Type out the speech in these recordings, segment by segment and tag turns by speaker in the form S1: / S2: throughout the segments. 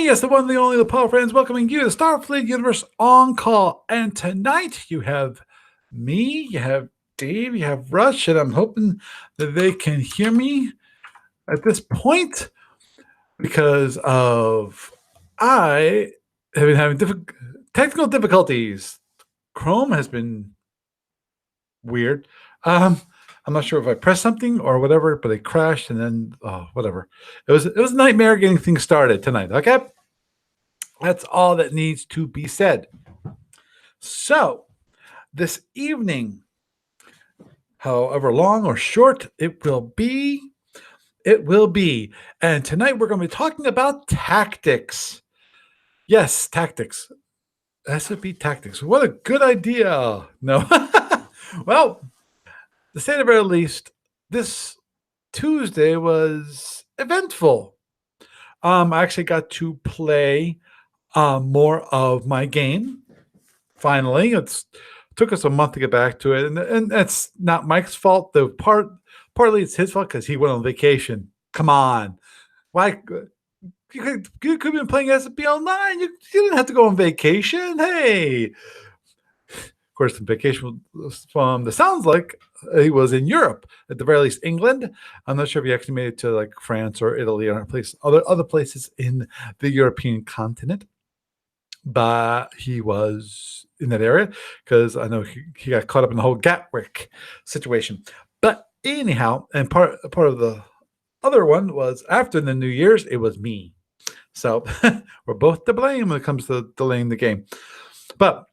S1: Yes, the one, the only, the Paul friends welcoming you to Starfleet Universe On Call. And tonight you have me, you have Dave, you have Rush, and I'm hoping that they can hear me at this point because of I have been having technical difficulties. Chrome has been weird. I'm not sure if I pressed something or whatever, but it crashed and then whatever. It was a nightmare getting things started tonight. Okay. That's all that needs to be said. So, this evening, however long or short it will be. And tonight we're going to be talking about tactics. Yes, tactics. SFU tactics. What a good idea. No. Well, to say the very least, this Tuesday was eventful. I actually got to play more of my game. Finally, it took us a month to get back to it, and that's not Mike's fault. Partly it's his fault because he went on vacation. Come on, why? You could have been playing SFU online. You didn't have to go on vacation. Hey, of course, the vacation was from the sounds like he was in Europe, at the very least, England. I'm not sure if he actually made it to like France or Italy or other places in the European continent. But he was in that area because I know he got caught up in the whole Gatwick situation. But anyhow, and part of the other one was after the New Year's, it was me. So we're both to blame when it comes to delaying the game. But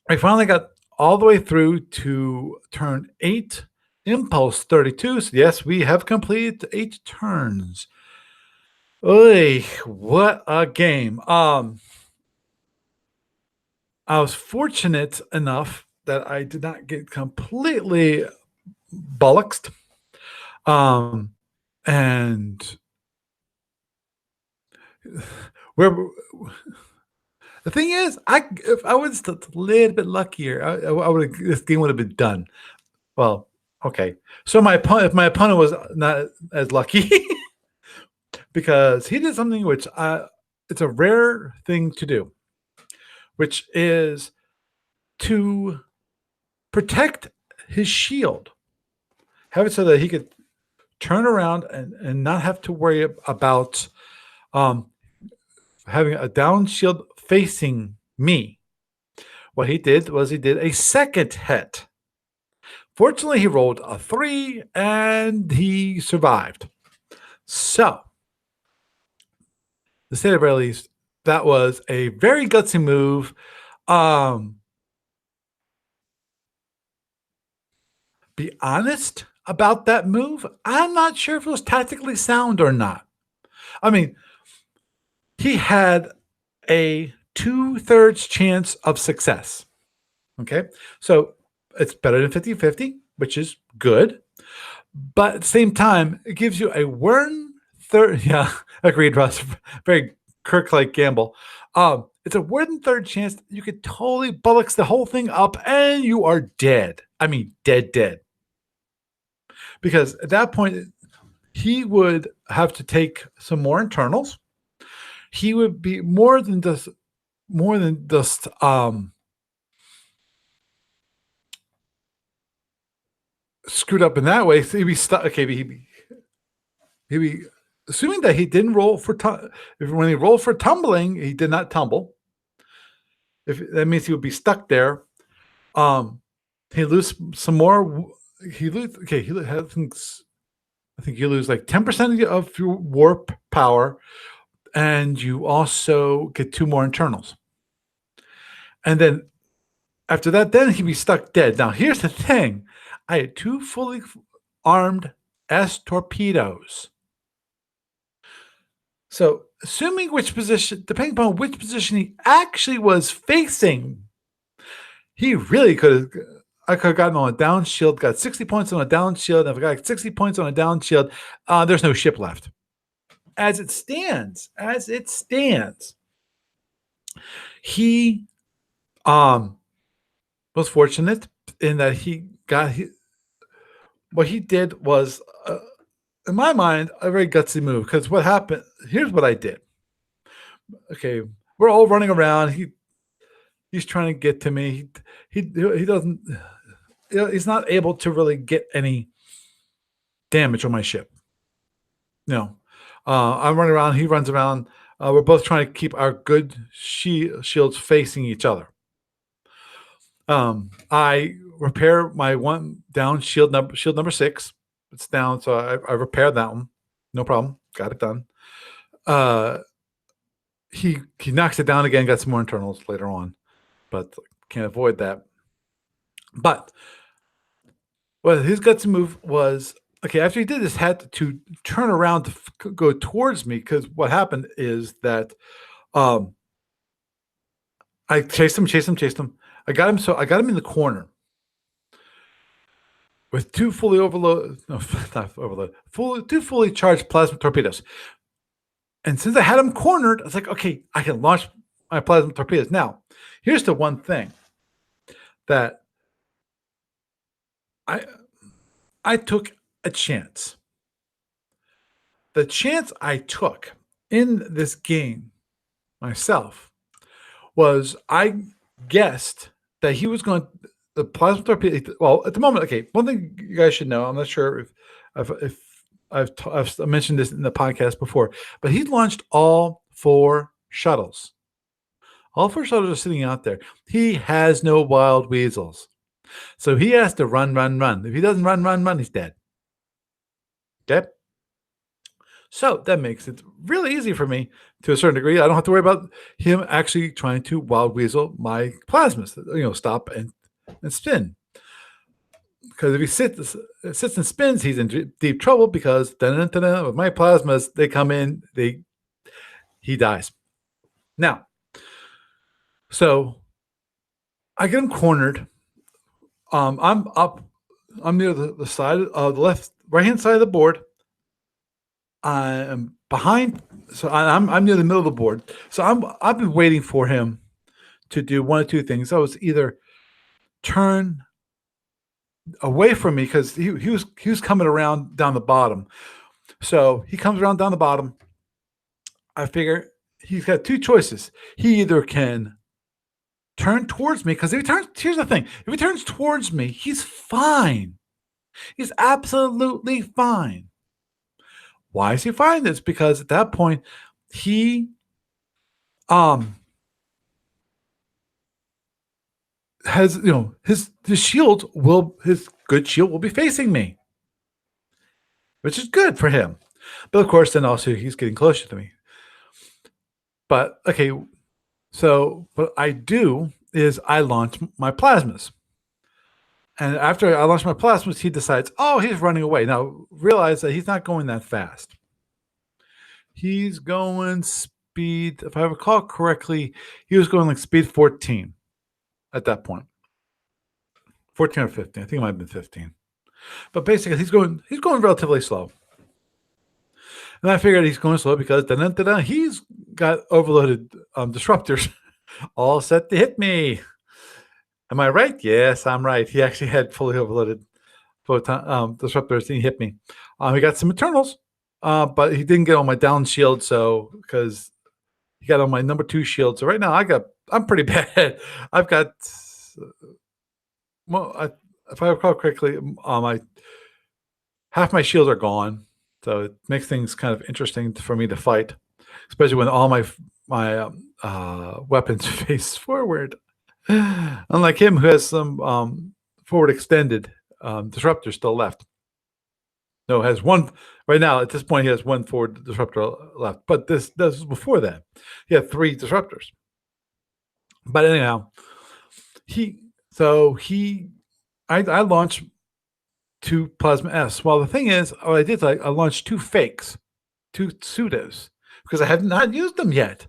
S1: I finally got all the way through to turn 8, Impulse 32. So yes, we have completed 8 turns. Oy, what a game. I was fortunate enough that I did not get completely bollocksed. And the thing is, if I was a little bit luckier, this game would have been done. Well, okay. So if my opponent was not as lucky, because he did something which it's a rare thing to do, which is to protect his shield. Have it so that he could turn around and not have to worry about having a down shield facing me. What he did was he did a second hit. Fortunately, he rolled a 3 and he survived. So, to say the very least, that was a very gutsy move. Be honest about that move. I'm not sure if it was tactically sound or not. I mean, he had a 2/3 chance of success. Okay. So it's better than 50-50, which is good. But at the same time, it gives you a 1/3. Yeah, agreed, Russ. Very Kirk-like gamble. It's a 1/3 chance that you could totally bullocks the whole thing up and you are dead. I mean, dead. Because at that point, he would have to take some more internals. He would be more than just screwed up in that way. So he'd be stuck. Okay, he'd be assuming that he didn't roll for when he rolled for tumbling, he did not tumble. If that means he would be stuck there, he lose some more. He lose. Okay, I think you lose like 10% of your warp power, and you also get 2 more internals. And then after that, then he'd be stuck dead. Now, here's the thing. I had 2 fully armed S torpedoes. So, assuming which position, depending upon which position he actually was facing, he really I could have gotten on a down shield, got 60 points on a down shield. If I got 60 points on a down shield, there's no ship left. As it stands, he was fortunate in that what he did was, in my mind, a very gutsy move. Because what happened, here's what I did. Okay, we're all running around. He's trying to get to me. He doesn't. He's not able to really get any damage on my ship. No, I'm running around. He runs around. We're both trying to keep our good shields facing each other. I repair my one down shield number 6. It's down, so I repaired that one. No problem. Got it done. Uh, he knocks it down again. Got some more internals later on, but can't avoid that. But what his gutsy move was, okay, after he did this, had to turn around to go towards me, because what happened is that um, I chased him. I got him, so I got him in the corner with two fully overloaded, no, not overloaded, two fully charged plasma torpedoes. And since I had him cornered, I was like, okay, I can launch my plasma torpedoes. Now, here's the one thing that I took a chance. The chance I took in this game myself was I guessed that he was going the plasma torpedo. Well, at the moment, okay, one thing you guys should know, I'm not sure if I've mentioned this in the podcast before, but he launched all 4 shuttles. All 4 shuttles are sitting out there. He has no wild weasels. So he has to run. If he doesn't run, he's dead. Dead. So that makes it really easy for me to a certain degree. I don't have to worry about him actually trying to wild weasel my plasmas, stop and spin. Because if he sits and spins, he's in deep trouble, because with my plasmas, they come in, he dies. Now, so I get him cornered. I'm near the side of the right hand side of the board. I am behind, so I'm near the middle of the board. So I've been waiting for him to do one of two things. I was either turn away from me, because he was coming around down the bottom. So he comes around down the bottom. I figure he's got 2 choices. He either can turn towards me, because here's the thing: if he turns towards me, he's fine. He's absolutely fine. Why is he fine? It's because at that point he has, his good shield will be facing me, which is good for him. But of course, then also he's getting closer to me. But okay, so what I do is I launch my plasmas. And after I launch my plasmas, he decides, oh, he's running away. Now, realize that he's not going that fast. He's going speed, if I recall correctly, he was going like speed 14 at that point. 14 or 15. I think it might have been 15. But basically, he's going relatively slow. And I figured he's going slow because he's got overloaded disruptors all set to hit me. Am I right? Yes, I'm right. He actually had fully overloaded disruptors, and he hit me. He got some internals, but he didn't get on my down shield, so because he got on my number 2 shield. So right now I'm pretty bad. I've got if I recall correctly, half my shields are gone, so it makes things kind of interesting for me to fight, especially when all my weapons face forward. Unlike him, who has some forward extended disruptors still left. No, has one right now. At this point, he has 1 forward disruptor left. But this was before that. He had 3 disruptors. But anyhow, I launched 2 plasma S. Well, the thing is, what I did is I launched 2 fakes, 2 pseudos, because I had not used them yet.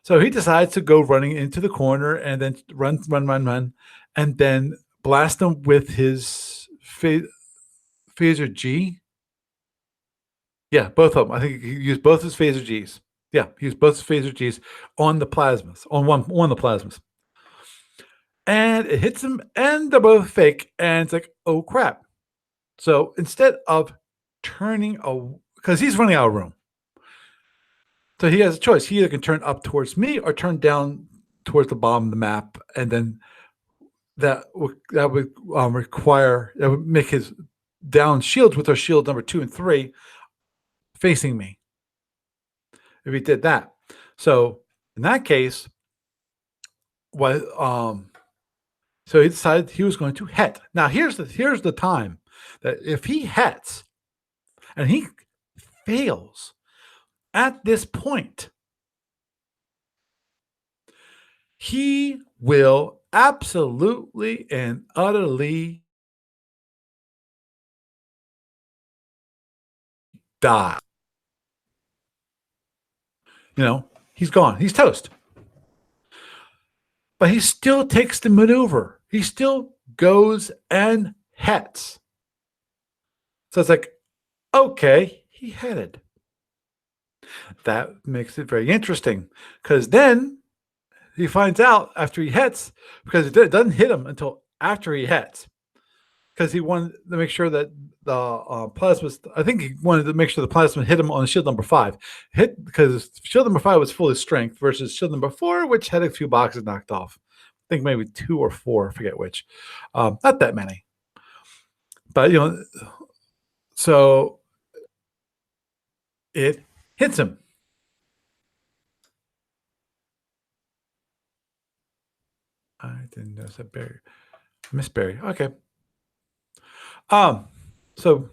S1: So he decides to go running into the corner and then run, and then blast them with his phaser G. Yeah, both of them. I think he used both his phaser Gs. Yeah, he used both his phaser Gs on the plasmas, on of the plasmas. And it hits him, and they're both fake. And it's like, oh crap. So instead of turning, because he's running out of room, So he has a choice. He either can turn up towards me or turn down towards the bottom of the map, and then that would require that would make his down shields with our shield number 2 and 3 facing me. If he did that, so in that case, what so he decided he was going to het. Now here's the time that if he hets and he fails at this point, he will absolutely and utterly die. He's gone. He's toast. But he still takes the maneuver. He still goes and hets. So it's like, okay, he headed. That makes it very interesting because then he finds out after he hits, because it doesn't hit him until after he hits, because he wanted to make sure that the plasma. I think he wanted to make sure the plasma hit him on shield number 5. Hit because shield number 5 was full of strength versus shield number 4, which had a few boxes knocked off. I think maybe 2 or 4, I forget which. Not that many, but so it hits him. I didn't notice that Barry. Miss Barry. Okay. So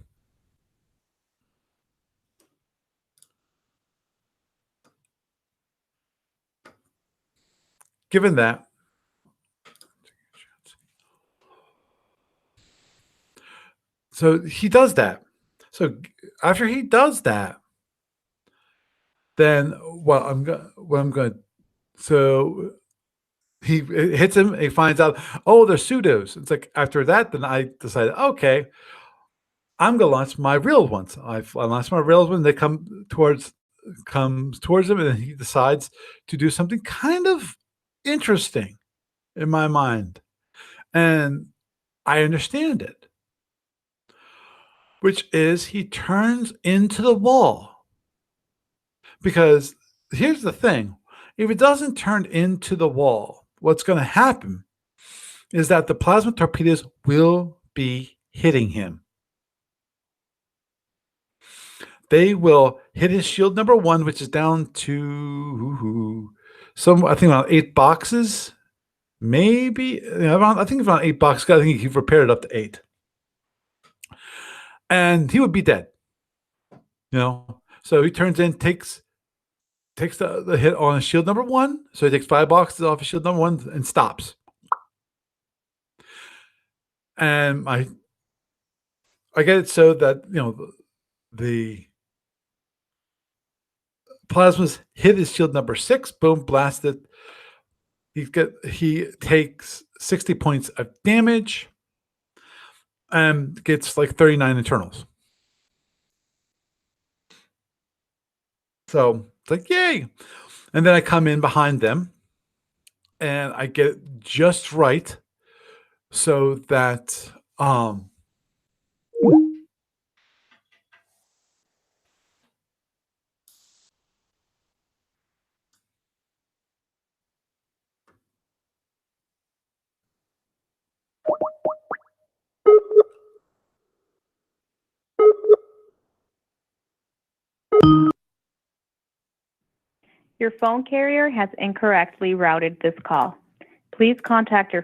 S1: given that, so he does that. So after he does that, then what I'm going. So it hits him. He finds out, oh, they're pseudos. It's like after that, then I decided, okay, I'm gonna launch my real ones. I launch my real ones. They comes towards him, and then he decides to do something kind of interesting in my mind, and I understand it, which is he turns into the wall. Because here's the thing, if it doesn't turn into the wall, what's going to happen is that the plasma torpedoes will be hitting him. They will hit his shield number 1, which is down to I think around 8 boxes, maybe. I think around 8 boxes. I think he repaired it up to 8, and he would be dead. So he turns in, takes the hit on shield number 1. So he takes 5 boxes off of shield number 1 and stops. And I get it so that the plasmas hit his shield number 6. Boom, blasted. He takes 60 points of damage and gets like 39 internals. So it's like, yay. And then I come in behind them and I get it just right so that
S2: Your phone carrier has incorrectly routed this call. Please contact your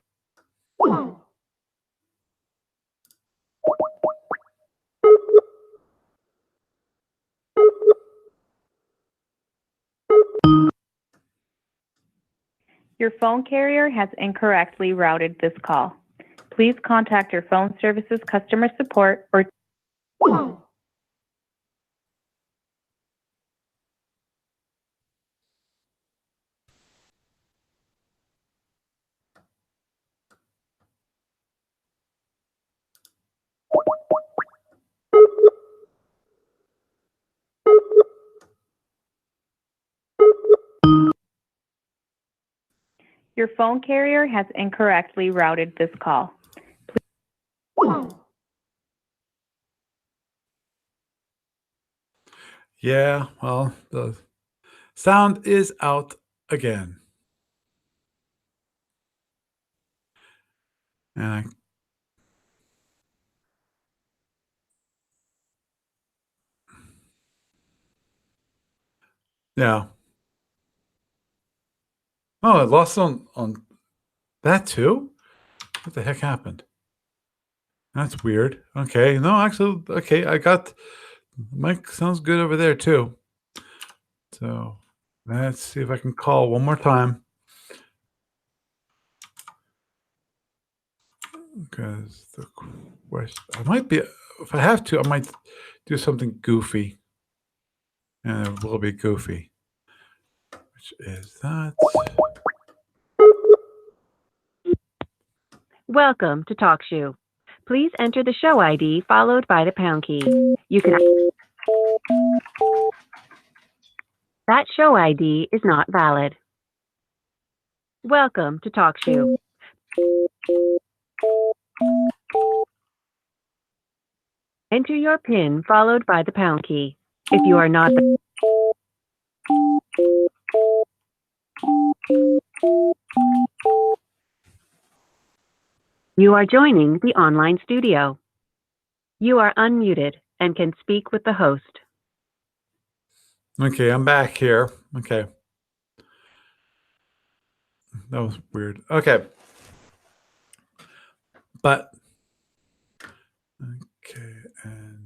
S2: Your phone carrier has incorrectly routed this call. Please contact your phone services customer support or Your phone carrier has incorrectly routed this call.
S1: yeah, well, Sound is out again. And yeah. Oh, I lost on that too? What the heck happened? That's weird. Okay. No, actually, okay. I got mic sounds good over there too. So let's see if I can call one more time. Because the question, I might be, if I have to, I might do something goofy. And it will be goofy. Which is that.
S3: Welcome to TalkShoe. Please enter the show ID followed by the pound key. You can. That show ID is not valid. Welcome to TalkShoe. Enter your PIN followed by the pound key. If you are not. You are joining the online studio. You are unmuted and can speak with the host.
S1: Okay, I'm back here. Okay. That was weird. Okay. But, okay, and.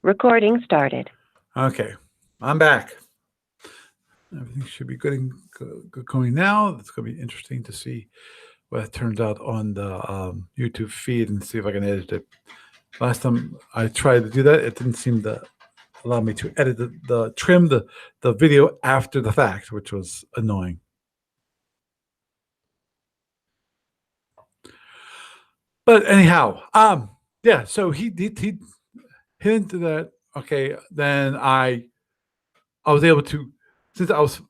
S3: Recording started.
S1: Okay, I'm back. Everything should be good going now. It's going to be interesting to see what it turns out on the YouTube feed and see if I can edit it. Last time I tried to do that, it didn't seem to allow me to edit trim the video after the fact, which was annoying. But anyhow, yeah. So he hit into that. Okay, then I was able to, since I was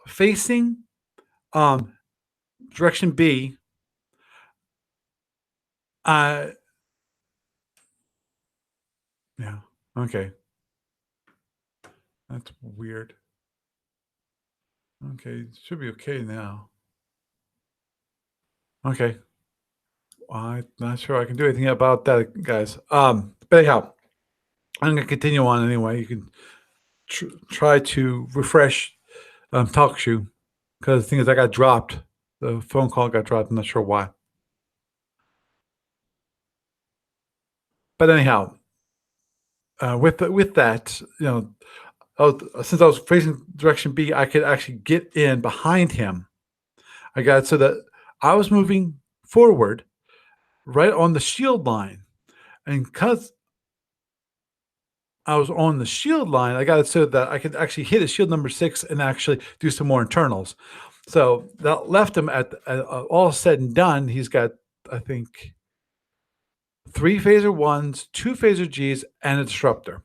S1: facing direction B. Yeah. Okay. That's weird. Okay, should be okay now. Okay. I'm not sure I can do anything about that, guys. But anyhow, I'm gonna continue on anyway. You can try to refresh TalkShoe because the thing is, I got dropped. The phone call got dropped. I'm not sure why. But anyhow, with that, since I was facing direction B, I could actually get in behind him. I got so that I was moving forward right on the shield line. And because I was on the shield line, I got it so that I could actually hit a shield number 6 and actually do some more internals. So that left him at all said and done. He's got, I think, 3 phaser 1s, 2 phaser Gs, and a disruptor.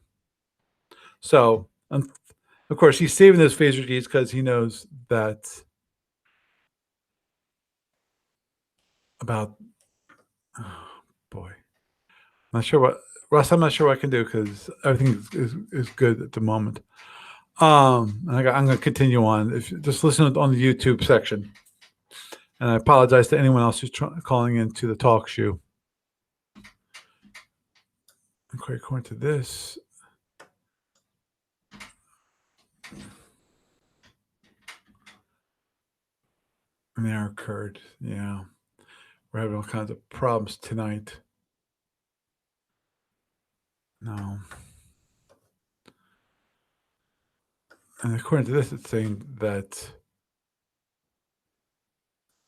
S1: So, of course, he's saving those phaser Gs because he knows that about, oh boy. I'm not sure what, Russ, I'm not sure what I can do because everything is good at the moment. I'm going to continue on. If just listen on the YouTube section. And I apologize to anyone else who's calling into the TalkShoe. Okay, according to this, an error occurred. Yeah, we're having all kinds of problems tonight. No. And according to this, it's saying that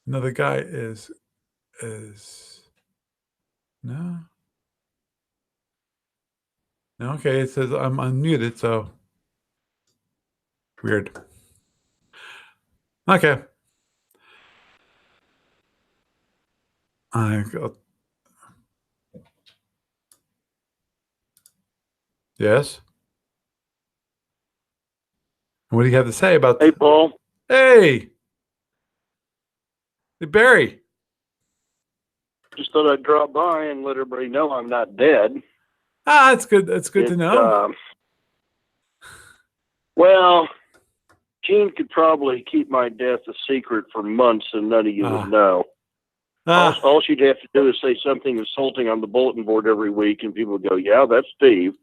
S1: another guy is no. No, okay, it says I'm unmuted, so weird. Okay. I got. Yes. What do you have to say about?
S4: Hey, Paul.
S1: Hey. Hey, Barry.
S4: Just thought I'd drop by and let everybody know I'm not dead.
S1: That's good. That's good to know.
S4: Well, Gene could probably keep my death a secret for months and none of you would know. All she'd have to do is say something insulting on the bulletin board every week, and people would go, "Yeah, that's Steve."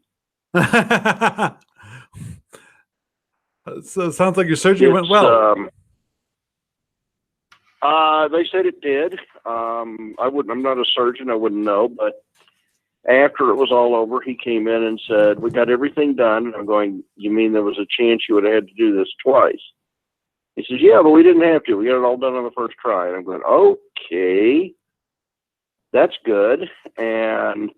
S1: So it sounds like your surgery went well.
S4: They said it did. I'm not a surgeon. I wouldn't know. But after it was all over, he came in and said, "We got everything done." And I'm going, "You mean there was a chance you would have had to do this twice?" He says, "Yeah, but we didn't have to. We got it all done on the first try." And I'm going, "Okay, that's good." And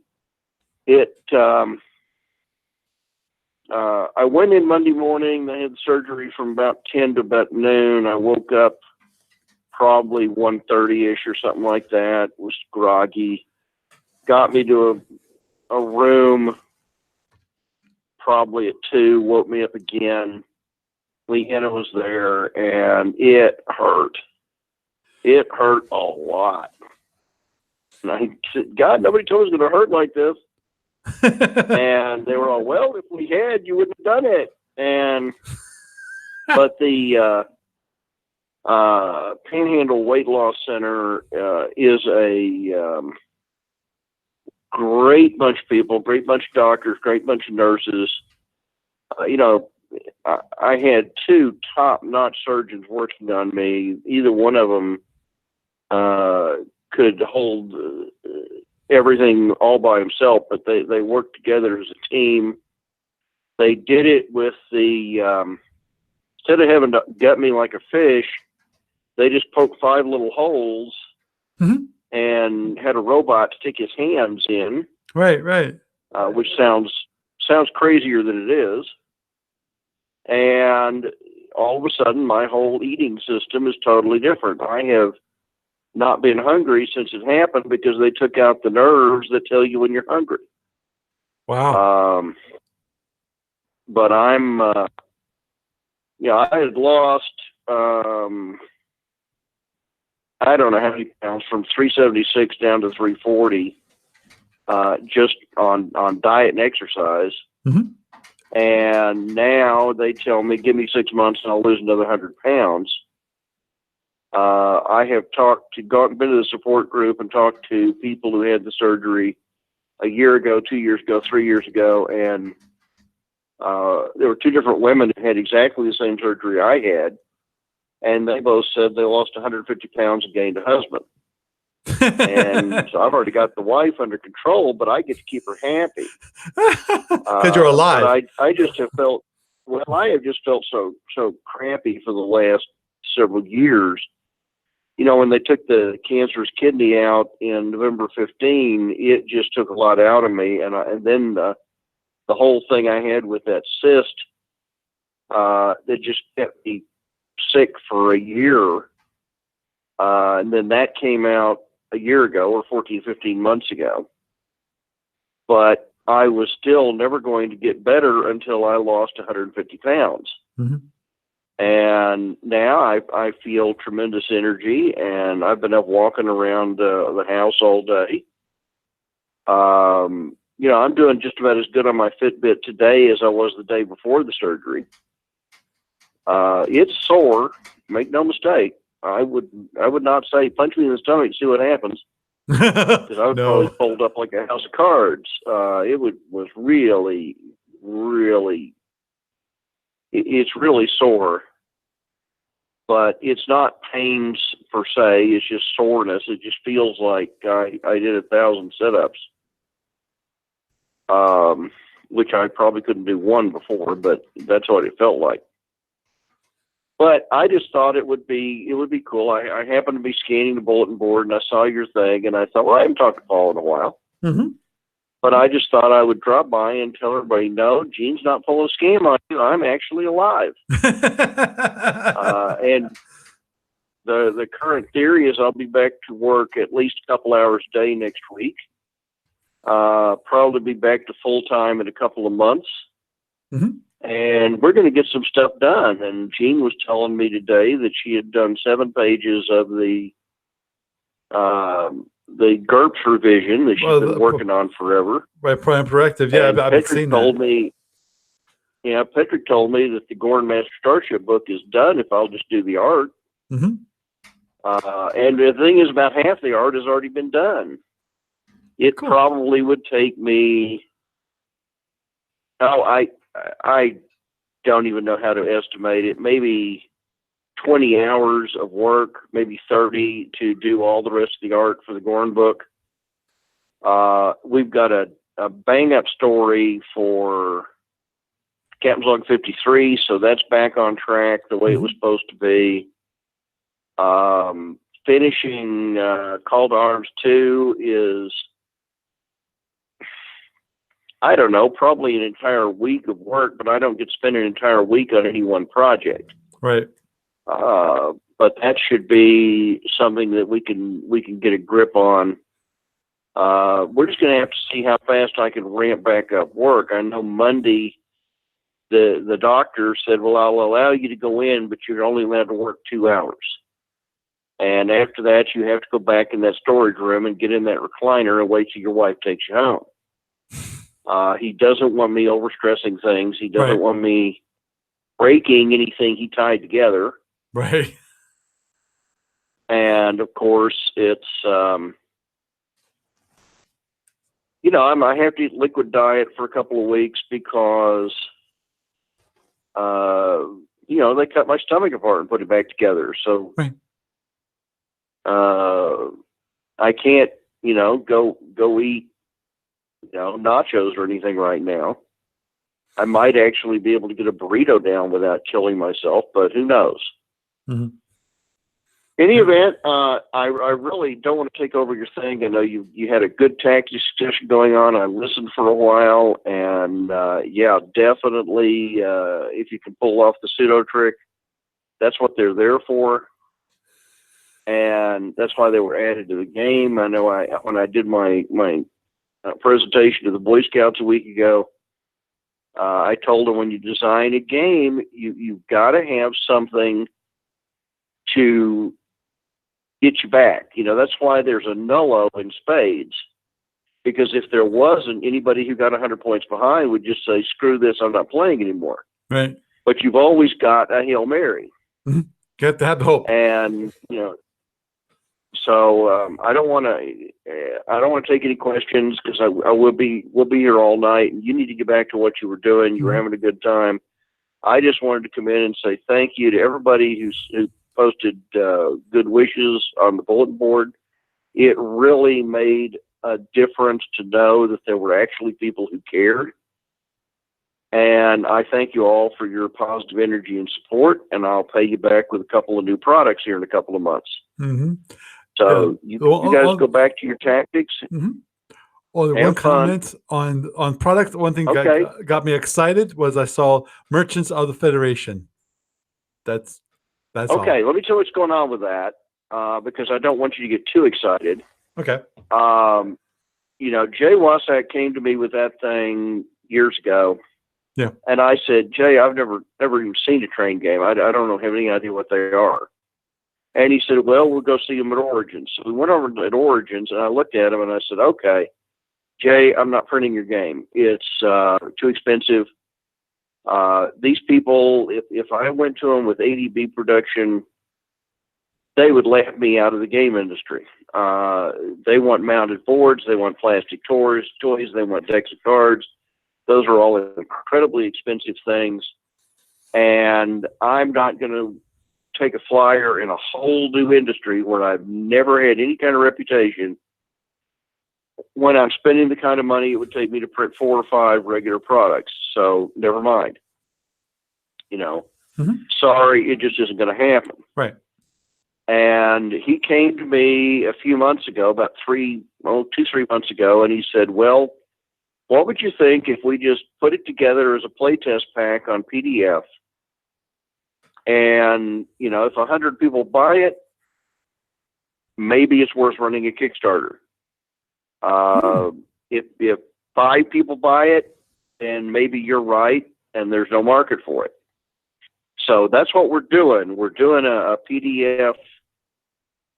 S4: I went in Monday morning. They had surgery from about 10 to about noon. I woke up probably 1:30-ish or something like that. Was groggy. Got me to a room probably at 2. Woke me up again. Leanna was there, and it hurt. It hurt a lot. And I said, "God, nobody told us it was going to hurt like this." And they were all, "Well, if we had, you wouldn't have done it." But the Panhandle Weight Loss Center is a great bunch of people, great bunch of doctors, great bunch of nurses. I had 2 top-notch surgeons working on me. Either one of them could hold everything all by himself, but they worked together as a team. They did it with the instead of having to gut me like a fish, they just poked 5 little holes and had a robot stick his hands in.
S1: Right.
S4: Which sounds crazier than it is. And all of a sudden, my whole eating system is totally different. I have not been hungry since it happened because they took out the nerves that tell you when you're hungry.
S1: Wow.
S4: But I'm, I had lost, I don't know how many pounds, from 376 down to 340, just on diet and exercise. And now they tell me, give me 6 months and I'll lose another 100 pounds. I have been to the support group and talked to people who had the surgery a year ago, 2 years ago, 3 years ago, and there were 2 different women who had exactly the same surgery I had, and they both said they lost 150 pounds and gained a husband. And so I've already got the wife under control, but I get to keep her happy.
S1: Because you're alive.
S4: I just have felt, I have just felt so crappy for the last several years. When they took the cancerous kidney out in November 15, it just took a lot out of me. And then the whole thing I had with that cyst, that just kept me sick for a year. And then that came out a year ago, or 14, 15 months ago. But I was still never going to get better until I lost 150 pounds. And now I feel tremendous energy, and I've been up walking around the house all day. I'm doing just about as good on my Fitbit today as I was the day before the surgery. It's sore, make no mistake. I would not say punch me in the stomach and see what happens, because I would probably fold up like a house of cards. It was really, really, it's really sore, but it's not pains per se. It's just soreness. It just feels like I did 1,000 sit-ups, which I probably couldn't do 1 before, but that's what it felt like. But I just thought it would be cool. I happened to be scanning the bulletin board, and I saw your thing, and I thought, well, I haven't talked to Paul in a while. But I just thought I would drop by and tell everybody, no, Gene's not pulling a scam on you. I'm actually alive. And the current theory is I'll be back to work at least a couple hours a day next week. Probably be back to full-time in a couple of months. And we're going to get some stuff done. And Jean was telling me today that she had done 7 pages of the GURPS revision that she's been working on forever.
S1: Right, Prime Corrective. Yeah, I've seen
S4: told
S1: that.
S4: Me, Patrick told me that the Gorn Master Starship book is done if I'll just do the art.
S1: Mm-hmm.
S4: And the thing is, about half the art has already been done. It
S1: Cool.
S4: probably would take me. Oh, I don't even know how to estimate it. Maybe 20 hours of work, maybe 30 to do all the rest of the art for the Gorn book. We've got a bang up story for Captain's Log 53, so that's back on track the way it was supposed to be. Finishing Call to Arms 2 is, I don't know, probably an entire week of work, but I don't get to spend an entire week on any one project.
S1: Right.
S4: But that should be something that we can get a grip on. We're just going to have to see how fast I can ramp back up work. I know Monday, the doctor said, well, I'll allow you to go in, but you're only allowed to work 2 hours. And after that, you have to go back in that storage room and get in that recliner and wait till your wife takes you home. He doesn't want me overstressing things. He doesn't want me breaking anything he tied together.
S1: Right.
S4: And of course, it's, I have to eat liquid diet for a couple of weeks because, they cut my stomach apart and put it back together. So, I can't, go eat, nachos or anything right now. I might actually be able to get a burrito down without killing myself, but who knows?
S1: Mm-hmm.
S4: In any event, I really don't want to take over your thing. I know you had a good tactics discussion going on. I listened for a while, and definitely, if you can pull off the pseudo trick, that's what they're there for, and that's why they were added to the game. I know when I did my presentation to the Boy Scouts a week ago, I told them when you design a game, you've got to have something to get you back. That's why there's a nullo in spades, because if there wasn't, anybody who got 100 points behind would just say, screw this, I'm not playing anymore.
S1: Right.
S4: But you've always got a Hail Mary.
S1: Mm-hmm. Get to have the hope.
S4: And, so I don't want to take any questions, because we'll be here all night, and you need to get back to what you were doing. You were having a good time. I just wanted to come in and say thank you to everybody who posted good wishes on the bulletin board. It really made a difference to know that there were actually people who cared. And I thank you all for your positive energy and support, and I'll pay you back with a couple of new products here in a couple of months.
S1: Mm-hmm.
S4: So you guys go back to your tactics.
S1: Mm-hmm. One
S4: fun.
S1: comment on product. One thing got me excited was I saw Merchants of the Federation. That's
S4: okay.
S1: all.
S4: Let me tell you what's going on with that, because I don't want you to get too excited.
S1: Okay.
S4: Jay Wasak came to me with that thing years ago.
S1: Yeah.
S4: And I said, Jay, I've never even seen a train game. I don't have any idea what they are. And he said, well, we'll go see them at Origins. So we went over at Origins, and I looked at him, and I said, okay, Jay, I'm not printing your game. It's too expensive. These people, if I went to them with ADB production, they would laugh me out of the game industry. They want mounted boards. They want plastic toys. They want decks of cards. Those are all incredibly expensive things. And I'm not going to take a flyer in a whole new industry where I've never had any kind of reputation, when I'm spending the kind of money it would take me to print 4 or 5 regular products. So never mind. Sorry, it just isn't going to happen.
S1: Right.
S4: And he came to me a few months ago, about 2-3 months ago, and he said, well, what would you think if we just put it together as a playtest pack on PDF? And, if 100 people buy it, maybe it's worth running a Kickstarter. If 5 people buy it, then maybe you're right, and there's no market for it. So that's what we're doing. We're doing a PDF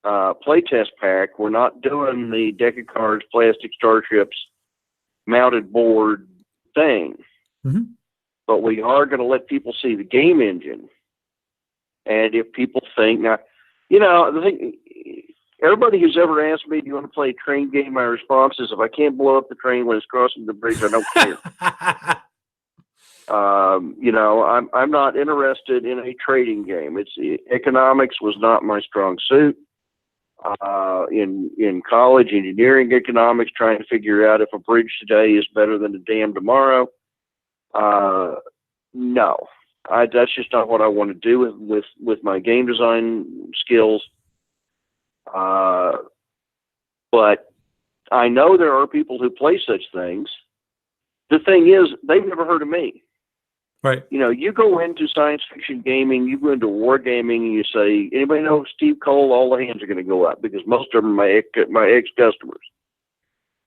S4: playtest pack. We're not doing the deck of cards, plastic starships, mounted board thing.
S1: Mm-hmm.
S4: but we are going to let people see the game engine. And if people think, now, the thing, everybody who's ever asked me, do you want to play a train game? My response is, if I can't blow up the train when it's crossing the bridge, I don't care. I'm not interested in a trading game. Economics was not my strong suit. In college, engineering economics, trying to figure out if a bridge today is better than a dam tomorrow. No, that's just not what I want to do with my game design skills. But I know there are people who play such things. The thing is, they've never heard of me.
S1: Right.
S4: You go into science fiction gaming, you go into war gaming, and you say, anybody know Steve Cole? All the hands are going to go up because most of them are my ex-customers.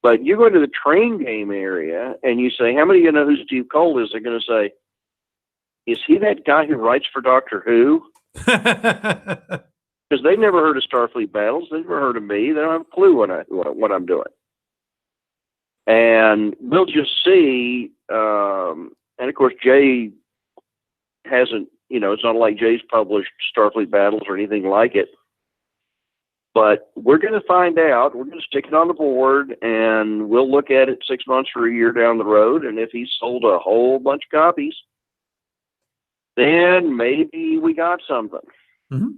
S4: But you go into the train game area and you say, how many of you know who Steve Cole is? They're going to say, is he that guy who writes for Doctor Who? Because they've never heard of Starfleet Battles. They've never heard of me. They don't have a clue what I'm doing. And we'll just see. And of course, Jay hasn't, it's not like Jay's published Starfleet Battles or anything like it. But we're going to find out. We're going to stick it on the board, and we'll look at it 6 months or a year down the road. And if he's sold a whole bunch of copies, then maybe we got something.
S1: Mm-hmm.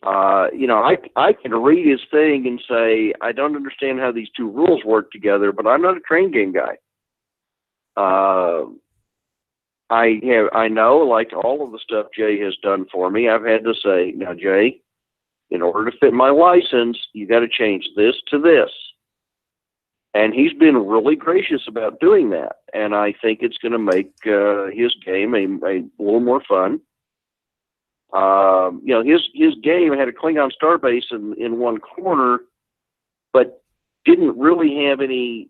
S4: I can read his thing and say, I don't understand how these two rules work together, but I'm not a train game guy. I know, like all of the stuff Jay has done for me, I've had to say, now, Jay, in order to fit my license, you got to change this to this. And he's been really gracious about doing that. And I think it's going to make his game a little more fun. His game had a Klingon starbase in one corner, but didn't really have any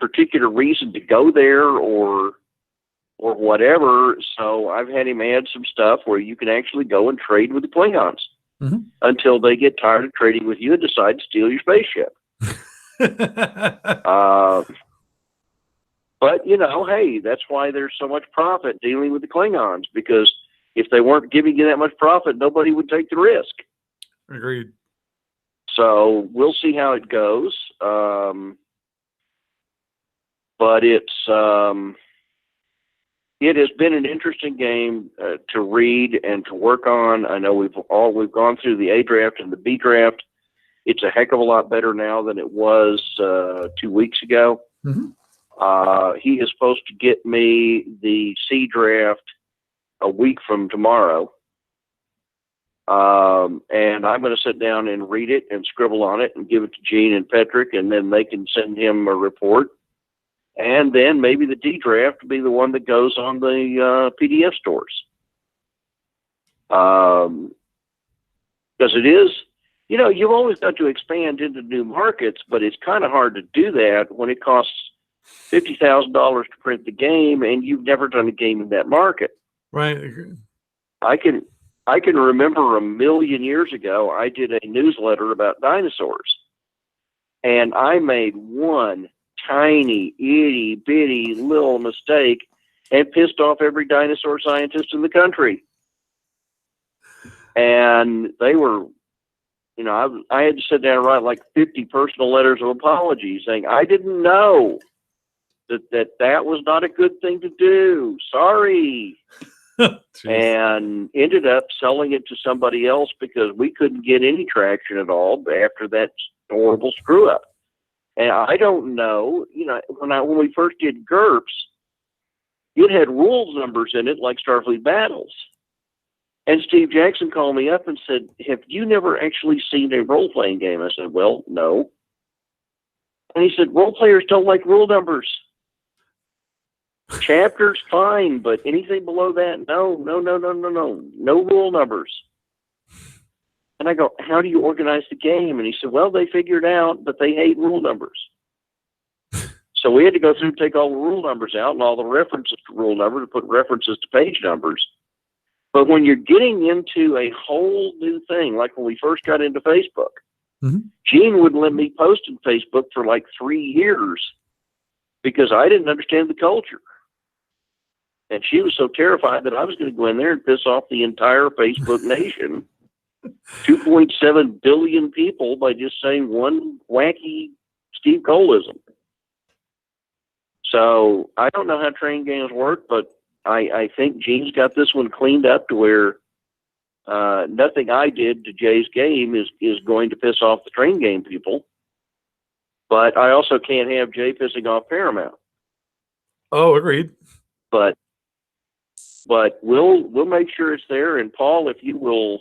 S4: particular reason to go there or whatever. So I've had him add some stuff where you can actually go and trade with the Klingons until they get tired of trading with you and decide to steal your spaceship. But hey, that's why there's so much profit dealing with the Klingons, because if they weren't giving you that much profit, nobody would take the risk.
S1: Agreed.
S4: So we'll see how it goes. But it has been an interesting game to read and to work on. I know we've gone through the A draft and the B draft. It's a heck of a lot better now than it was 2 weeks ago.
S1: Mm-hmm.
S4: He is supposed to get me the C draft a week from tomorrow. And I'm going to sit down and read it and scribble on it and give it to Gene and Patrick, and then they can send him a report. And then maybe the D draft will be the one that goes on the PDF stores. Because it is, you've always got to expand into new markets, but it's kind of hard to do that when it costs $50,000 to print the game and you've never done a game in that market.
S1: Right.
S4: I can remember a million years ago, I did a newsletter about dinosaurs, and I made one tiny, itty bitty little mistake and pissed off every dinosaur scientist in the country. And they were, I had to sit down and write like 50 personal letters of apology saying, I didn't know that was not a good thing to do. Sorry. And ended up selling it to somebody else because we couldn't get any traction at all after that horrible screw up. And I don't know, when we first did GURPS, it had rules numbers in it like Starfleet Battles. And Steve Jackson called me up and said, have you never actually seen a role-playing game? I said, well, no. And he said, role players don't like rule numbers. Chapters, fine, but anything below that, no rule numbers. And I go, how do you organize the game? And he said, well, they figured out, but they hate rule numbers. So we had to go through and take all the rule numbers out and all the references to rule numbers and put references to page numbers. But when you're getting into a whole new thing, like when we first got into Facebook, Gene wouldn't let me post on Facebook for like 3 years because I didn't understand the culture. And she was so terrified that I was going to go in there and piss off the entire Facebook nation, 2.7 billion people, by just saying one wacky Steve Coleism. So I don't know how train games work, but I think Gene's got this one cleaned up to where nothing I did to Jay's game is going to piss off the train game people. But I also can't have Jay pissing off Paramount.
S1: Oh, agreed.
S4: But we'll make sure it's there. And Paul, if you will,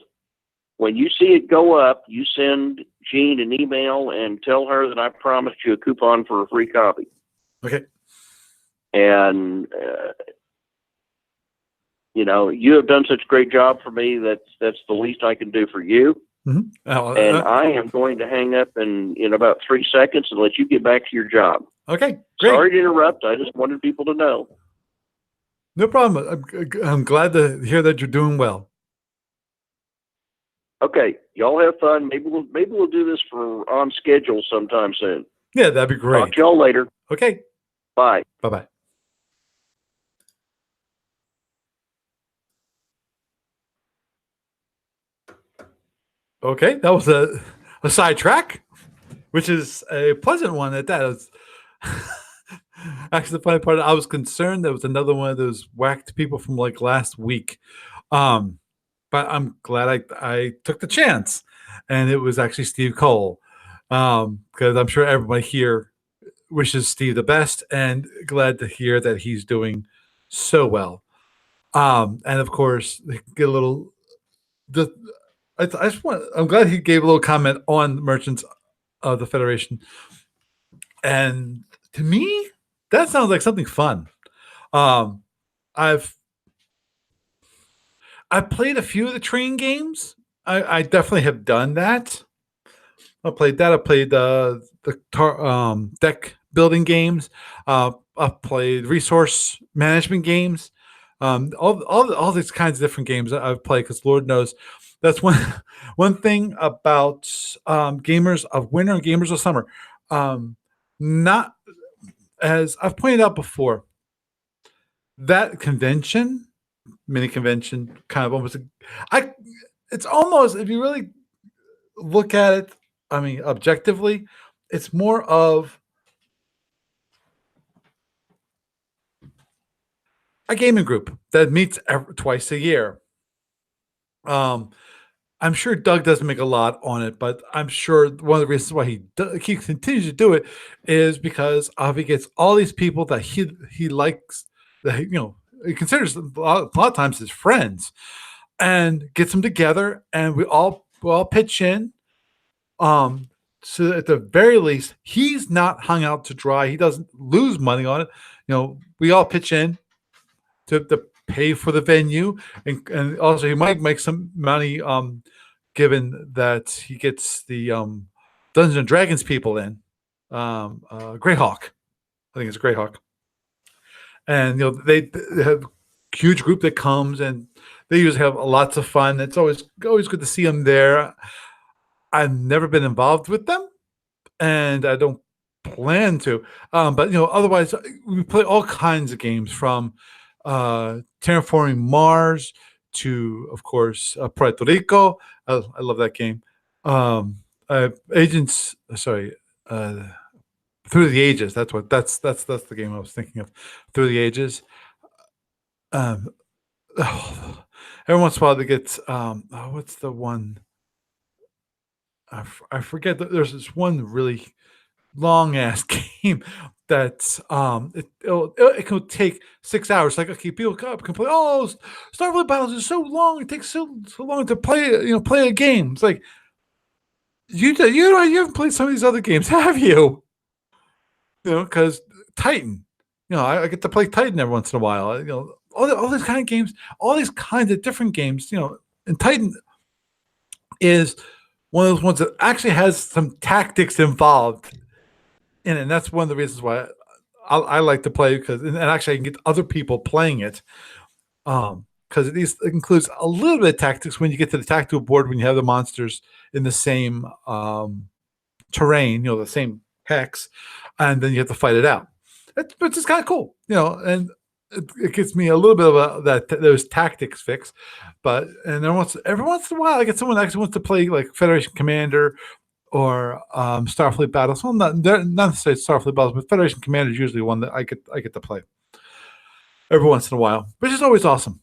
S4: when you see it go up, you send Gene an email and tell her that I promised you a coupon for a free copy.
S1: Okay.
S4: And you have done such a great job for me. That's the least I can do for you.
S1: Mm-hmm.
S4: And I am going to hang up in about 3 seconds and let you get back to your job.
S1: Okay, great.
S4: Sorry to interrupt. I just wanted people to know.
S1: No problem. I'm glad to hear that you're doing well.
S4: Okay, y'all have fun. Maybe we'll do this for on schedule sometime soon.
S1: Yeah, that'd be great.
S4: Talk to y'all later.
S1: Okay.
S4: Bye.
S1: Bye-bye. Okay, that was a sidetrack, which is a pleasant one at that. Is actually the funny part, I was concerned there was another one of those whacked people from like last week. But I'm glad I took the chance, and it was actually Steve Cole. Because I'm sure everybody here wishes Steve the best, and glad to hear that he's doing so well. And of course, get a little. I'm glad he gave a little comment on Merchants of the Federation, and to me, that sounds like something fun. I've played a few of the train games. I definitely have done that. I played that. I played the deck building games. I've played resource management games. All these kinds of different games that I've played, because Lord knows that's one thing about gamers of winter and gamers of summer. Not as I've pointed out before, that mini convention, kind of almost. It's almost, if you really look at it, I mean, objectively, it's more of a gaming group that meets twice a year. I'm sure Doug doesn't make a lot on it, but I'm sure one of the reasons why he continues to do it is because he gets all these people that he likes, that he considers a lot of times his friends, and gets them together, and we all pitch in. So at the very least, he's not hung out to dry. He doesn't lose money on it. We all pitch in to pay for the venue, and also he might make some money, given that he gets the Dungeons and Dragons people in. Greyhawk, I think it's Greyhawk, and they have a huge group that comes, and they usually have lots of fun. It's always good to see them there. I've never been involved with them, and I don't plan to. But otherwise, we play all kinds of games, from Terraforming Mars to, of course, Puerto Rico. I love that game. Through the Ages. That's the game I was thinking of. Through the Ages. Every once in a while, they get what's the one? I forget. There's this one really long ass game that it can take 6 hours. Like, okay, people can play. Oh, Starfleet Battles is so long. It takes so long to play. Play a game. It's like you haven't played some of these other games, have you? Because Titan. I get to play Titan every once in a while. All these kind of games, all these kinds of different games. And Titan is one of those ones that actually has some tactics involved in it. And that's one of the reasons why I like to play, and actually I can get other people playing it. Because it includes a little bit of tactics when you get to the tactical board, when you have the monsters in the same terrain, the same hex, and then you have to fight it out. It's just kind of cool, and it gets me a little bit of those tactics fixed. But and then every once in a while, I get someone that actually wants to play like Federation Commander or Starfleet Battles. Well, not necessarily Starfleet Battles, but Federation Commander is usually one that I get to play every once in a while, which is always awesome.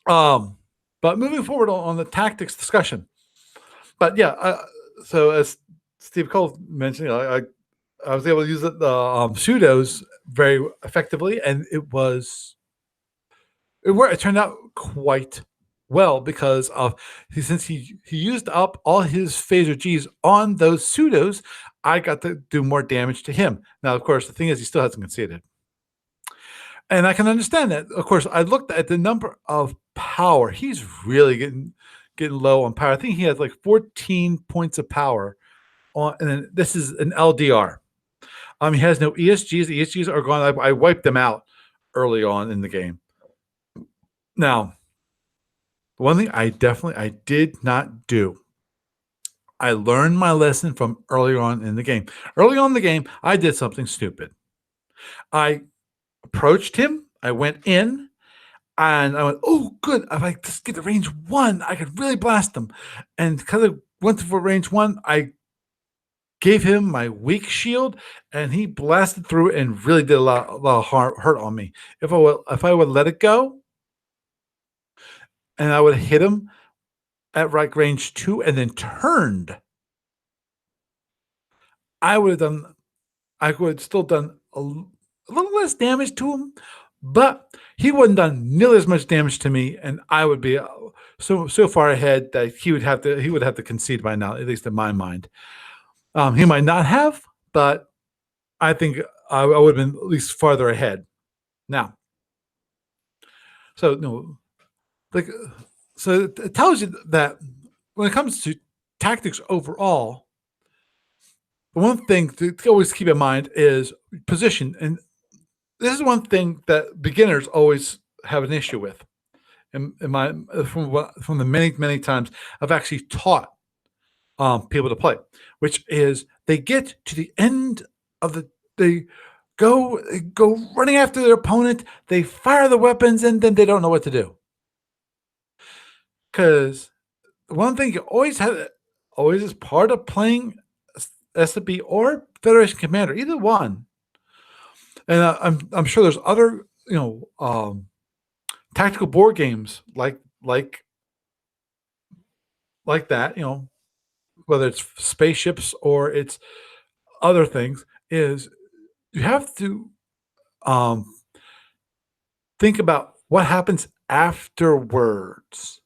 S1: But moving forward on the tactics discussion, but yeah, so as Steve Cole mentioned, I was able to use the pseudos very effectively, and it turned out quite well because since he used up all his phaser G's on those pseudos, I got to do more damage to him. Now, of course, the thing is he still hasn't conceded. And I can understand that. Of course, I looked at the number of power. He's really getting low on power. I think he has like 14 points of power on, and then this is an LDR. He has no ESGs. The ESGs are gone. I wiped them out early on in the game. Now, one thing I did not do. I learned my lesson from earlier on in the game. Early on in the game, I did something stupid. I approached him. I went in, and I went, "Oh, good! If I just get to range 1, I could really blast him." And because I went for range 1, I gave him my weak shield, and he blasted through and really did a lot of hurt on me. If I would let it go, and I would hit him at right range 2 and then turned, I would have still done a little less damage to him, but he wouldn't done nearly as much damage to me, and I would be so far ahead that he would have to concede by now, at least in my mind. He might not have, but I think I would have been at least farther ahead. Now, so so it tells you that when it comes to tactics overall, the one thing to always keep in mind is position, and this is one thing that beginners always have an issue with. In my from the many times I've actually taught people to play, which is they get to the end of they go running after their opponent, they fire the weapons, and then they don't know what to do. Because one thing you always is part of playing SFB or Federation Commander, either one. And I'm sure there's other tactical board games like that, whether it's spaceships or it's other things, is you have to think about what happens afterwards.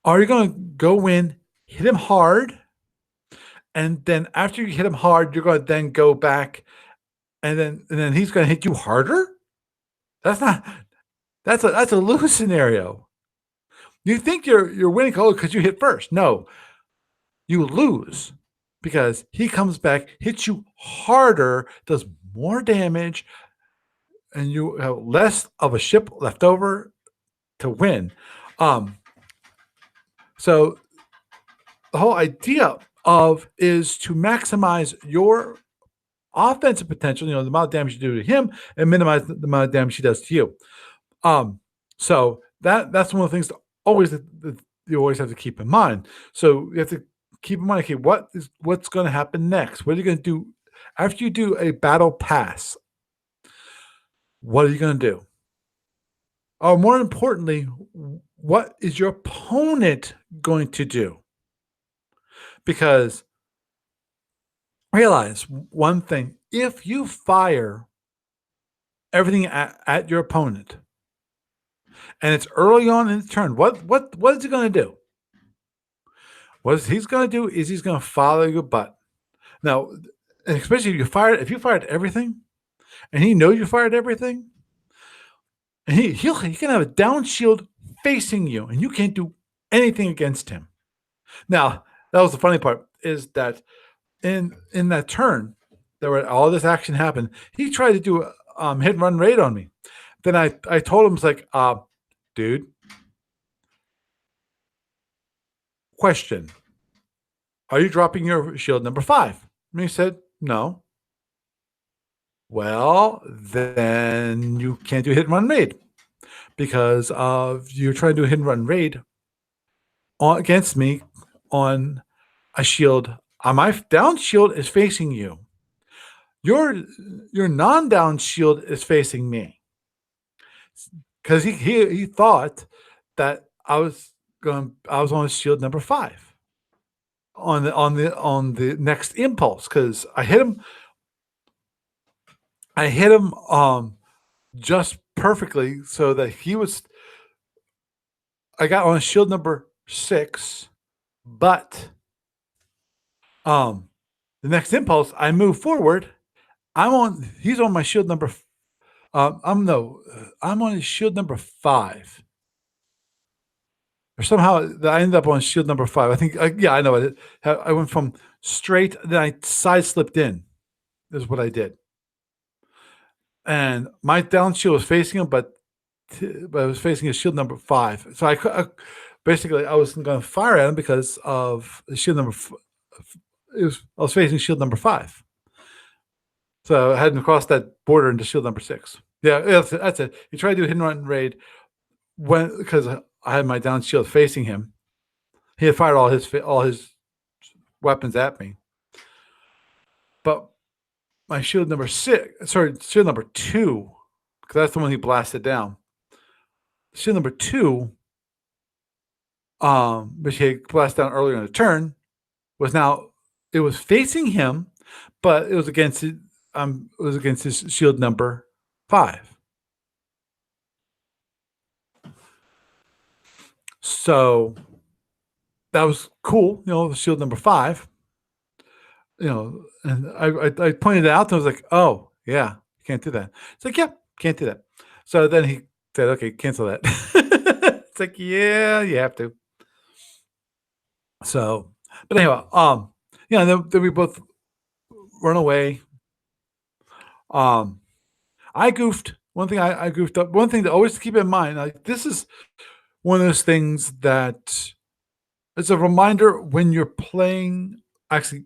S1: Are you going to go in, hit him hard, and then after you hit him hard, you're going to then go back, and then he's going to hit you harder? That's a lose scenario. You think you're winning because you hit first. No, you lose because he comes back, hits you harder, does more damage, and you have less of a ship left over to win. So the whole idea is to maximize your offensive potential, the amount of damage you do to him, and minimize the amount of damage he does to you. So that's one of the things that you always have to keep in mind. So you have to keep in mind, okay, what's going to happen next? What are you going to do after you do a battle pass? What are you going to do? Or more importantly, what is your opponent going to do? Because realize one thing: if you fire everything at your opponent, and it's early on in the turn, what is he going to do? What he's going to do is he's going to follow your butt. Now, especially if you fired everything, and he knows you fired everything, and he can have a down shield facing you, and you can't do anything against him. Now, that was the funny part, is that in that turn, where all this action happened, he tried to do a hit and run raid on me. Then I told him, it's like, dude, question: are you dropping your shield number 5? And he said, no. Well, then you can't do hit and run raid because you're trying to do a hit and run raid against me on a shield. My down shield is facing you. Your non-down shield is facing me because he thought that I was on shield number 5 on the next impulse because I hit him. Just perfectly so that I got on shield number 6, but the next impulse I move forward. He's on my shield number. I'm on his shield number 5. Or somehow I ended up on shield number 5. I think, yeah, I know. I went from straight, then I side slipped in, is what I did. And my down shield was facing him, but I was facing his shield number 5. So basically I was going to fire at him because of the shield number. I was facing shield number 5. So I hadn't crossed that border into shield number 6. Yeah, that's it. He tried to do hit and run raid because I had my down shield facing him. He had fired all his weapons at me. But my shield number 2, because that's the one he blasted down. Shield number 2, which he had blasted down earlier in the turn, it was facing him, but it was against his shield number 5. So that was cool, shield number 5. And I pointed it out and I was like, oh yeah, you can't do that. It's like, yeah, can't do that. So then he said, okay, cancel that. It's like, yeah, you have to. So, but anyway, then we both run away. I goofed. One thing I goofed up. One thing to always keep in mind, like this is one of those things that it's a reminder when you're playing, actually,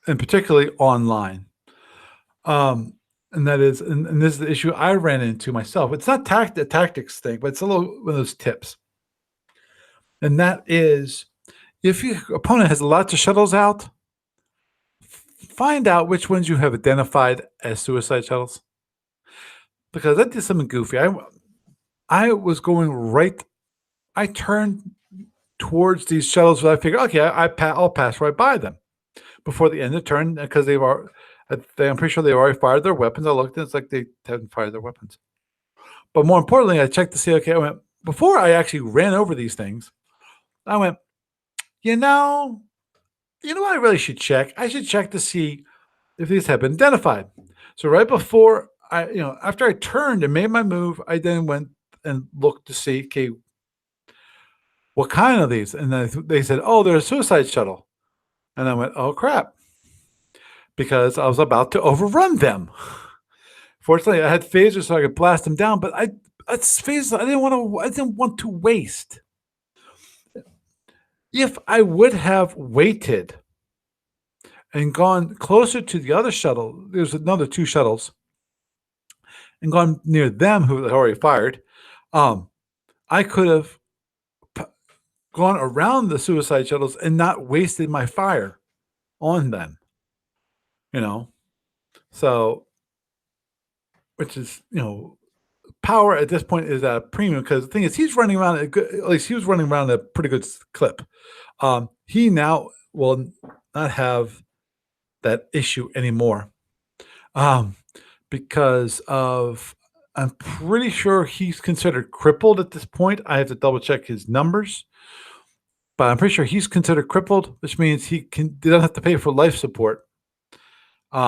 S1: and particularly online. And that is, and this is the issue I ran into myself. It's not a tactics thing, but it's a little one of those tips. And that is, if your opponent has lots of shuttles out, find out which ones you have identified as suicide shuttles. Because I did something goofy. I was going right. I turned towards these shuttles, but I figured, okay, I'll pass right by them before the end of the turn because I'm pretty sure they already fired their weapons. I looked and it's like they haven't fired their weapons. But more importantly, I checked to see, okay, before I actually ran over these things, I went, you know what I really should check? I should check to see if these have been identified. So right before after I turned and made my move, I then went and looked to see, okay, what kind of these? And then they said, oh, they're a suicide shuttle. And I went, oh crap, because I was about to overrun them. Fortunately, I had phasers so I could blast them down, but that's phasers I didn't want to waste. If I would have waited and gone closer to the other shuttle, there's another 2 shuttles, and gone near them who had already fired, I could have gone around the suicide shuttles and not wasted my fire on them. So, which is, power at this point is at a premium because the thing is he's running around at least he was running around at a pretty good clip. He now will not have that issue anymore because of, I'm pretty sure he's considered crippled at this point. I have to double check his numbers, but I'm pretty sure he's considered crippled, which means he doesn't have to pay for life support. He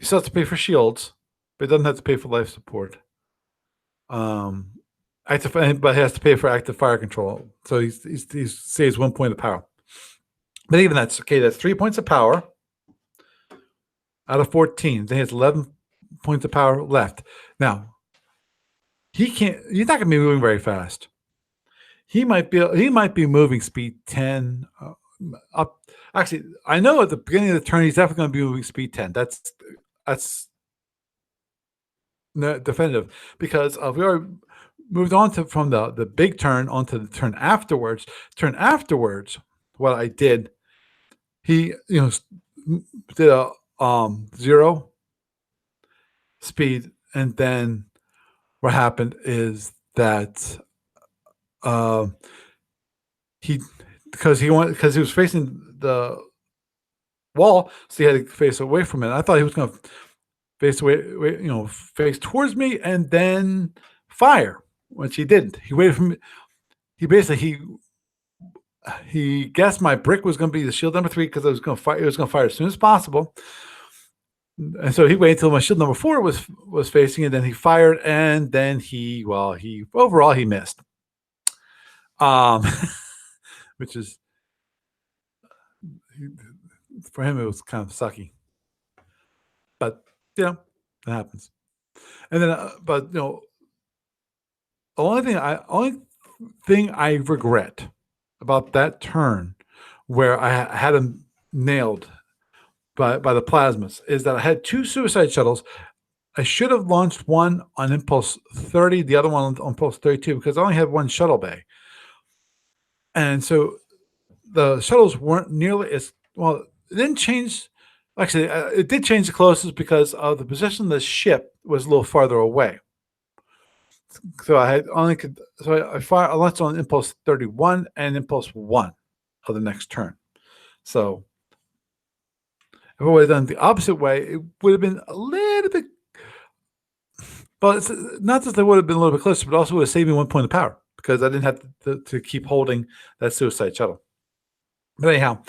S1: still has to pay for shields, but he doesn't have to pay for life support. But he has to pay for active fire control. So he saves 1 point of power. But even that's okay. That's 3 points of power out of 14. Then he has 11 points of power left. Now he's not going to be moving very fast. He might be moving speed 10 up. Actually, I know at the beginning of the turn he's definitely going to be moving speed 10. That's no, definitive, because we already moved on to from the big turn onto the turn afterwards. Turn afterwards, what I did, he did a 0 speed, and then what happened is that uh, he because he was facing the wall, so he had to face away from it. I thought he was going to face face towards me and then fire, which he didn't. He waited for me. He basically he guessed my brick was going to be the shield number 3 because I was going to fire. It was going to fire as soon as possible, and so he waited until my shield number 4 was facing, and then he fired, and then he overall he missed. Which is for him it was kind of sucky, but it happens. And then, but the only thing I regret about that turn where I had him nailed by the plasmas is that I had 2 suicide shuttles. I should have launched one on impulse 30, the other one on impulse 32, because I only had 1 shuttle bay. And so the shuttles weren't nearly as well. It didn't change. Actually, it did change the closest because of the position of the ship was a little farther away. So I launched on impulse 31 and impulse 1 of the next turn. So if I would have done the opposite way, it would have been a little bit. But it's not that they would have been a little bit closer, but also would have saved me 1 point of power because I didn't have to keep holding that suicide shuttle. But anyhow,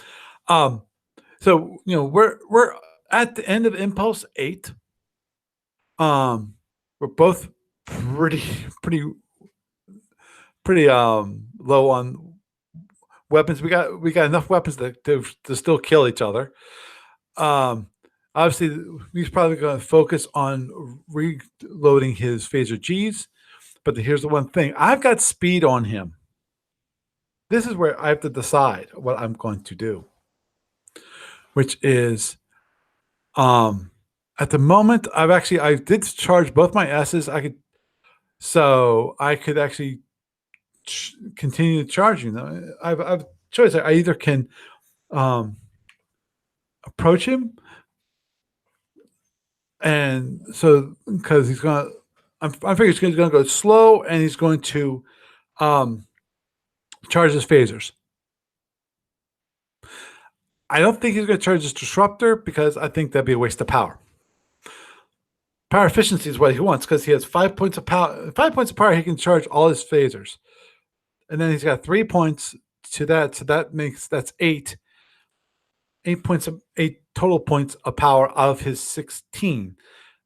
S1: so we're at the end of impulse 8. We're both pretty low on weapons. We got enough weapons to still kill each other. Obviously, he's probably going to focus on reloading his phaser Gs. But here's the one thing: I've got speed on him. This is where I have to decide what I'm going to do, which is, at the moment, I did charge both my S's. I could actually continue charging them. I've a choice. I either can approach him, and so because he's gonna, I figure he's going to go slow, and he's going to charge his phasers. I don't think he's going to charge his disruptor because I think that'd be a waste of power. Power efficiency is what he wants because he has 5 points of power. 5 points of power, he can charge all his phasers, and then he's got 3 points to that. So that's 8. 8 total points of power out of his 16.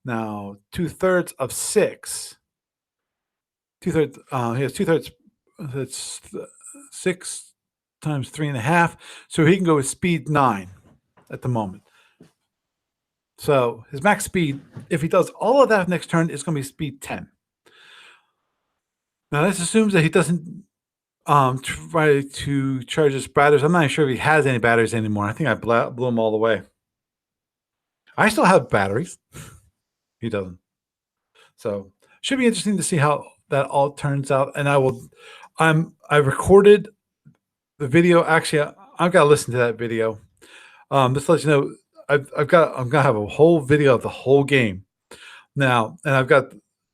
S1: Now 2/3 of 6. 2/3. He has 2/3. That's 6 times 3.5. So he can go with speed 9 at the moment. So his max speed, if he does all of that next turn, is going to be speed 10. Now this assumes that he doesn't try to charge his batteries. I'm not sure if he has any batteries anymore. I think I blew them all away. I still have batteries. He doesn't. So should be interesting to see how that all turns out. And I recorded the video. Actually, I've got to listen to that video. Just to let you know, I'm gonna have a whole video of the whole game now, and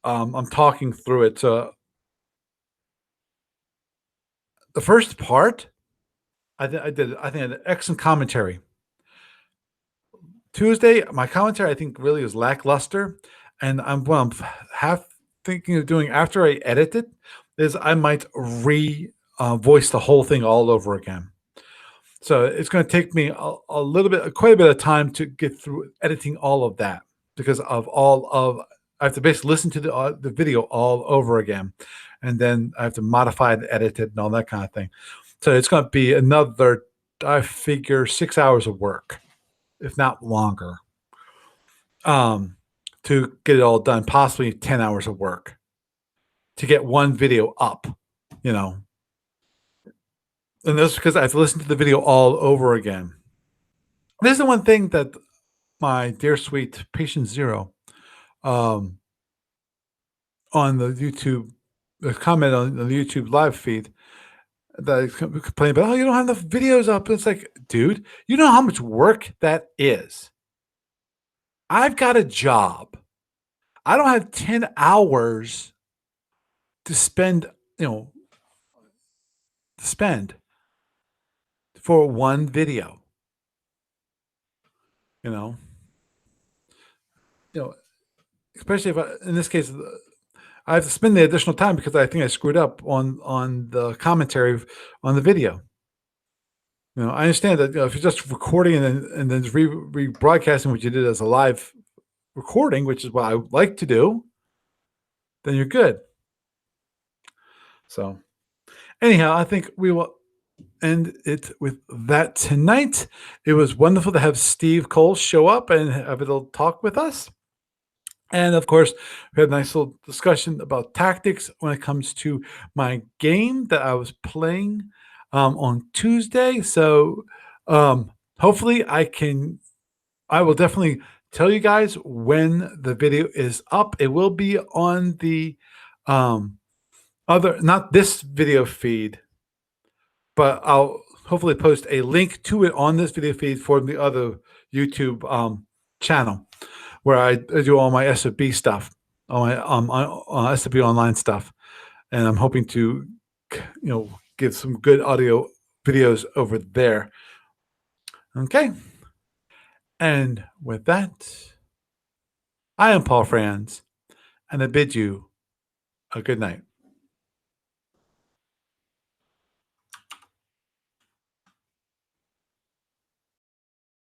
S1: I'm talking through it. So the first part, I think I had an excellent commentary. Tuesday, my commentary I think really was lackluster, and what I'm half thinking of doing after I edit it is I might voice the whole thing all over again. So it's going to take me quite a bit of time to get through editing all of that because of I have to basically listen to the video all over again, and then I have to modify and edit it and all that kind of thing. So it's going to be another, I figure, 6 hours of work, if not longer, to get it all done. Possibly 10 hours of work to get one video up, And that's because I have to listen to the video all over again. This is the one thing that my dear sweet patient Zero on the YouTube, a comment on the YouTube live feed that complain about, oh, you don't have enough videos up. It's like, dude, you know how much work that is. I've got a job. I don't have 10 hours to spend, to spend for one video. You know, especially if in this case, I have to spend the additional time because I think I screwed up on the commentary on the video. I understand that if you're just recording and then rebroadcasting what you did as a live recording, which is what I like to do, then you're good. So, anyhow, I think we will end it with that tonight. It was wonderful to have Steve Cole show up and have a little talk with us. And of course, we had a nice little discussion about tactics when it comes to my game that I was playing on Tuesday. So hopefully I will definitely tell you guys when the video is up. It will be on the not this video feed, but I'll hopefully post a link to it on this video feed for the other YouTube channel, where I do all my SFB stuff, all my SFB online stuff, and I'm hoping to, get some good audio videos over there. Okay, and with that, I am Paul Franz, and I bid you a good night.